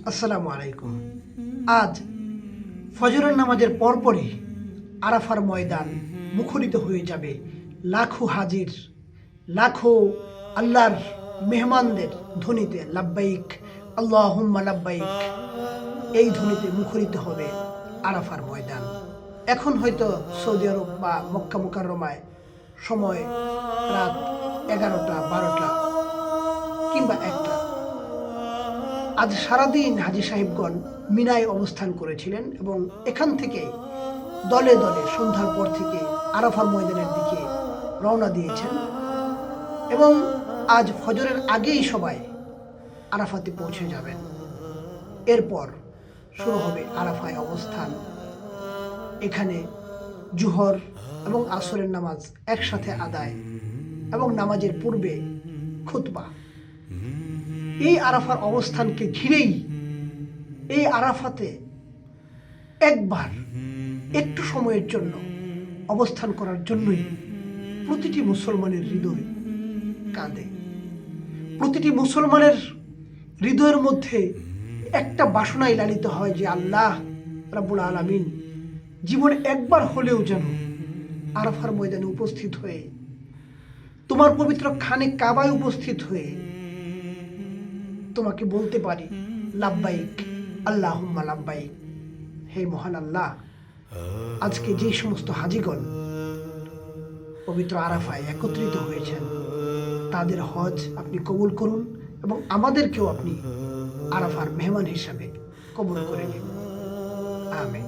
আসসালামু আলাইকুম। আজ ফজরের নামাজের পরপরই আরাফার ময়দান মুখরিত হয়ে যাবে লাখো হাজির, লাখো আল্লাহর মেহমানদের ধ্বনিতে লাব্বাইক আল্লাহুম্মা লাব্বাইক, এই ধ্বনিতে মুখরিত হবে আরাফার ময়দান। এখন হয়তো সৌদি আরব বা মক্কা মুকাররমায় সময় রাত 11টা, 12টা কিংবা 1টা। আজ সারাদিন হাজী সাহেবগণ মিনায় অবস্থান করেছিলেন এবং এখান থেকে দলে দলে সন্ধ্যার পর থেকে আরাফার ময়দানের দিকে রওনা দিয়েছেন এবং আজ ফজরের আগেই সবাই আরাফাতে পৌঁছে যাবেন। এরপর শুরু হবে আরাফায় অবস্থান। এখানে জুহর এবং আসরের নামাজ একসাথে আদায় এবং নামাজের পূর্বে খুতবা। এই আরাফার অবস্থানকে ঘিরেই এই আরাফাতে একবার একটু সময়ের জন্য অবস্থান করার জন্যই প্রতিটি মুসলমানের হৃদয় কাঁদে। প্রতিটি মুসলমানের হৃদয়ের মধ্যে একটা বাসনাই লালিত হয় যে আল্লাহ রাব্বুল আলামিন জীবনে একবার হলেও যেন আরাফার ময়দানে উপস্থিত হয়ে তোমার পবিত্র খানে কাবায় উপস্থিত হয়ে তোমাকে বলতে পারি লাব্বাইক আল্লাহুম্মা লাব্বাইক। হে মহান আল্লাহ, আজকে যে সমস্ত হাজীগণ পবিত্র আরাফায় একত্রিত হয়েছেন তাদের হজ আপনি কবুল করুন এবং আমাদেরকেও আপনি আরাফার মেহমান হিসাবে কবুল করে নিন। আমিন।